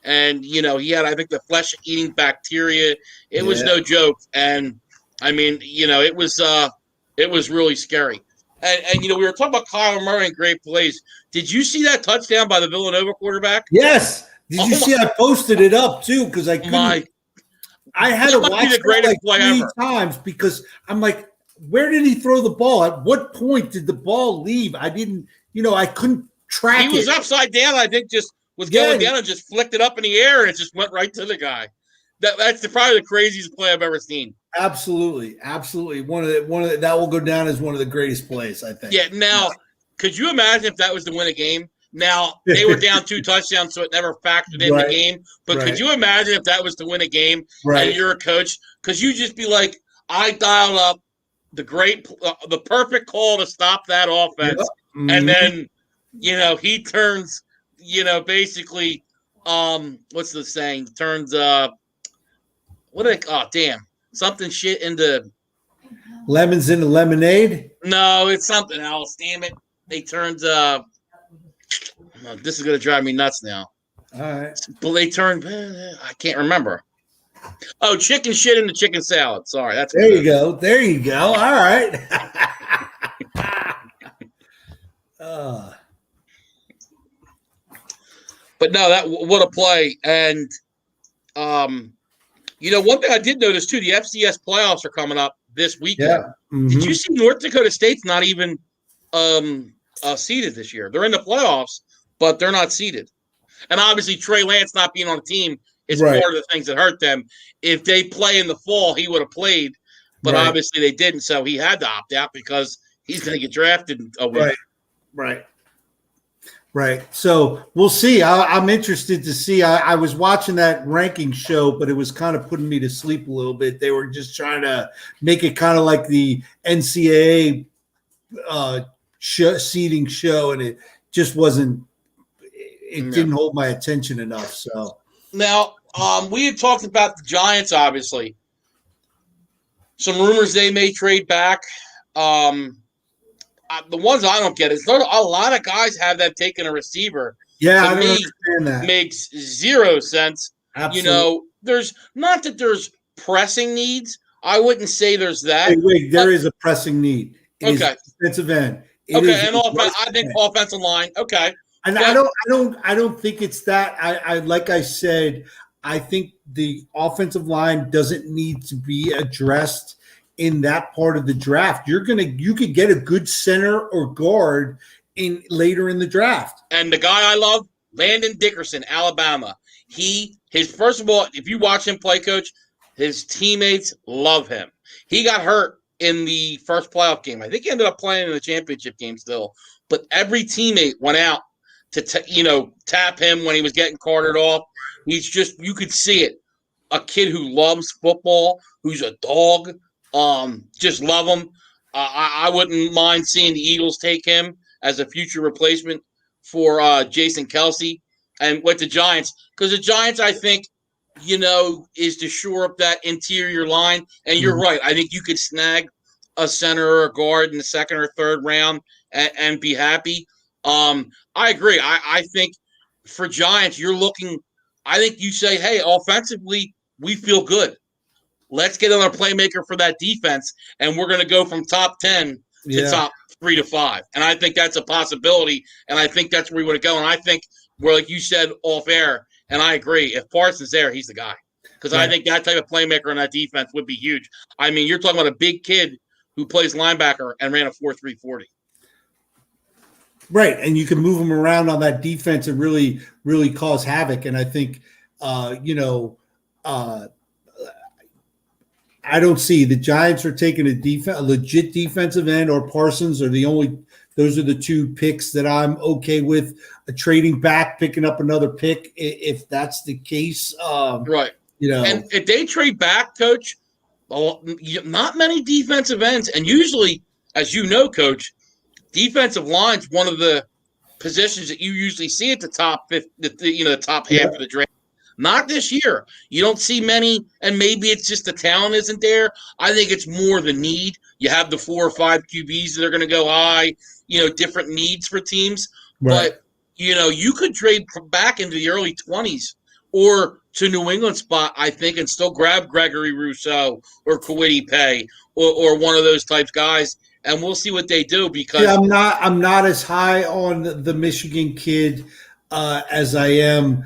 And, he had, I think, the flesh-eating bacteria. It was no joke. And, I mean, it was really scary. And we were talking about Kyler Murray and great plays. Did you see that touchdown by the Villanova quarterback? Yes. Did you see I posted it up, too, because I couldn't. I had to watch it like 3 times because I'm like, where did he throw the ball? At what point did the ball leave? I didn't, I couldn't track it. He was upside down, I think, just was going down and just flicked it up in the air, and it just went right to the guy. That's probably the craziest play I've ever seen. Absolutely. One of the that will go down as one of the greatest plays, I think. Yeah. Now, could you imagine if that was to win a game? Now, they were down 2 touchdowns, so it never factored in the game. But could you imagine if that was to win a game and you're a coach? Because you just be like, I dialed up the perfect call to stop that offense. Yep. And then, he turns, basically, what's the saying? Turns, something shit into. Lemons into lemonade? No, it's something else. Damn it. They turns, this is going to drive me nuts now. All right. But they turned, I can't remember. Oh, chicken shit into chicken salad. Sorry. There you go. There you go. All right. But no, what a play. And, one thing I did notice, too, the FCS playoffs are coming up this weekend. Yeah. Mm-hmm. Did you see North Dakota State's not even seeded this year? They're in the playoffs, but they're not seeded. And obviously, Trey Lance not being on the team is part of the things that hurt them. If they play in the fall, he would have played. but Right. obviously they didn't. So he had to opt out because he's going to get drafted in a week. Right. So we'll see. I'm interested to see. I was watching that ranking show, but it was kind of putting me to sleep a little bit. They were just trying to make it kind of like the NCAA seeding show, and it just wasn't. It didn't hold my attention enough. So now we had talked about the Giants. Obviously, some rumors they may trade back. The ones I don't get is a lot of guys have them taking a receiver. Yeah, to I don't me, understand that. Makes zero sense. Absolutely. There's not that there's pressing needs. I wouldn't say there's that. Wait, there is a pressing need. It is defensive end. And I think offensive line. Okay. And I don't think it's that. I like I said, I think the offensive line doesn't need to be addressed in that part of the draft. You could get a good center or guard later in the draft. And the guy I love, Landon Dickerson, Alabama. First of all, if you watch him play, Coach, his teammates love him. He got hurt in the first playoff game. I think he ended up playing in the championship game still. But every teammate went out to tap him when he was getting carted off. He's just, you could see it. A kid who loves football, who's a dog. Just love him. I wouldn't mind seeing the Eagles take him as a future replacement for Jason Kelce and with the Giants. Because the Giants, I think, is to shore up that interior line. And you're right. I think you could snag a center or a guard in the second or third round and be happy. I agree. I think for Giants, you're looking – I think you say, hey, offensively, we feel good. Let's get another playmaker for that defense, and we're going to go from top 10 to top 3 to 5. And I think that's a possibility, and I think that's where we want to go. And I think where, like you said, off air, and I agree, if Parsons there, he's the guy. Because I think that type of playmaker on that defense would be huge. I mean, you're talking about a big kid who plays linebacker and ran a 4.3 40. Right, and you can move him around on that defense and really, really cause havoc. And I think, I don't see the Giants are taking a legit defensive end, or Parsons are those are the two picks that I'm okay with. Trading back, picking up another pick if that's the case. Right. And if they trade back, Coach, not many defensive ends, and usually, as you know, Coach, defensive line's one of the positions that you usually see at the top fifth, the top half of the draft. Not this year. You don't see many, and maybe it's just the talent isn't there. I think it's more the need. You have the 4 or 5 QBs that are going to go high, different needs for teams. Right. But, you could trade back into the early 20s or to New England spot, I think, and still grab Gregory Rousseau or Kwity Paye or one of those types guys, and we'll see what they do because I'm not as high on the Michigan kid as I am.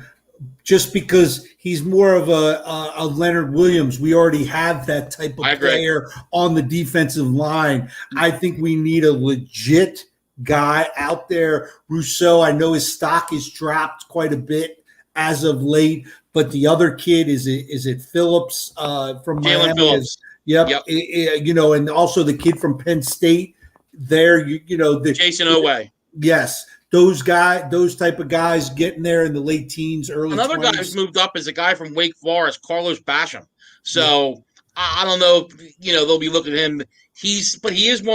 Just because he's more of a Leonard Williams. We already have that type of player on the defensive line. I think we need a legit guy out there. Rousseau, I know his stock is dropped quite a bit as of late, but the other kid, is it Phillips from Miami? Phillips. Yep. And also the kid from Penn State there, Jason Oweh. Yes. Those type of guys getting there in the late teens, early 20s. Another guy who's moved up is a guy from Wake Forest, Carlos Basham. So I don't know if, they'll be looking at him. He is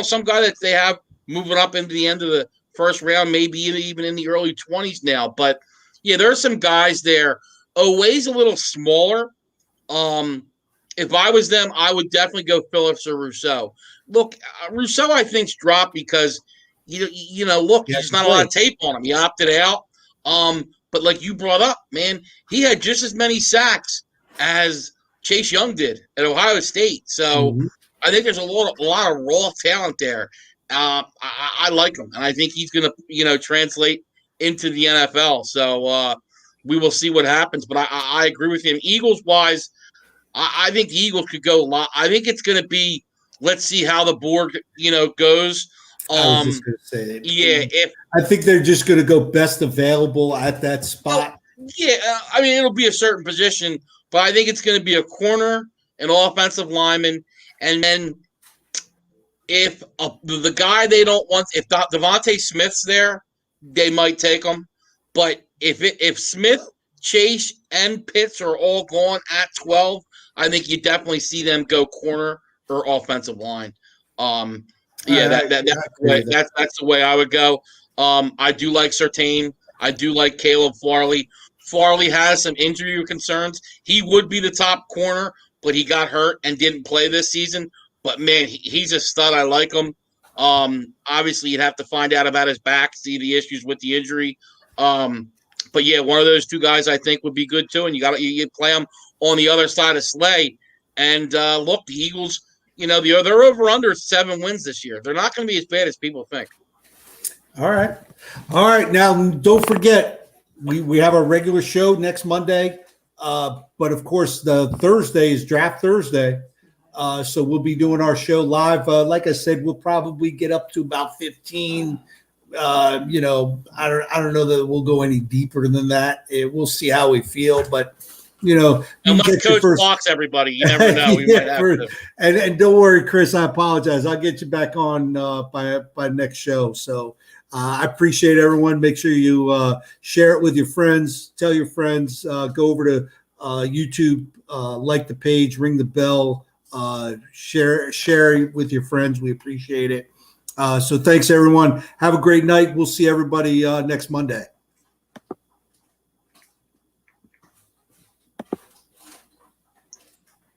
some guy that they have moving up into the end of the first round, maybe even in the early 20s now. But, there are some guys there. Oweh's a little smaller. If I was them, I would definitely go Phillips or Rousseau. Look, Rousseau, I think's dropped because – there's not a lot of tape on him. He opted out. But like you brought up, man, he had just as many sacks as Chase Young did at Ohio State. So I think there's a lot of raw talent there. I like him, and I think he's going to, translate into the NFL. So we will see what happens. But I agree with him. Eagles-wise, I think the Eagles could go a lot. I think it's going to be, let's see how the board, goes. I was just going to say that. I think they're just going to go best available at that spot. It'll be a certain position, but I think it's going to be a corner, an offensive lineman, And then if the guy they don't want, if Devontae Smith's there, they might take him. But if Smith, Chase, and Pitts are all gone at 12, I think you definitely see them go corner or offensive line. That's the way I would go. I do like Surtain. I do like Caleb Farley. Farley has some injury concerns. He would be the top corner, but he got hurt and didn't play this season. But, man, he's a stud. I like him. Obviously, you'd have to find out about his back, see the issues with the injury. But, yeah, one of those two guys I think would be good too, and you play them on the other side of Slay. And, look, the Eagles, they're over-under 7 wins this year. They're not going to be as bad as people think. All right. Now, don't forget, we have our regular show next Monday. But, of course, the Thursday is Draft Thursday. So we'll be doing our show live. Like I said, we'll probably get up to about 15. I don't know that we'll go any deeper than that. We'll see how we feel, but unless Coach blocks everybody, you never know. We might have to. And don't worry, Chris. I apologize. I'll get you back on by next show. So I appreciate everyone. Make sure you share it with your friends. Tell your friends. Go over to YouTube, like the page, ring the bell. Share it with your friends. We appreciate it. So thanks, everyone. Have a great night. We'll see everybody next Monday.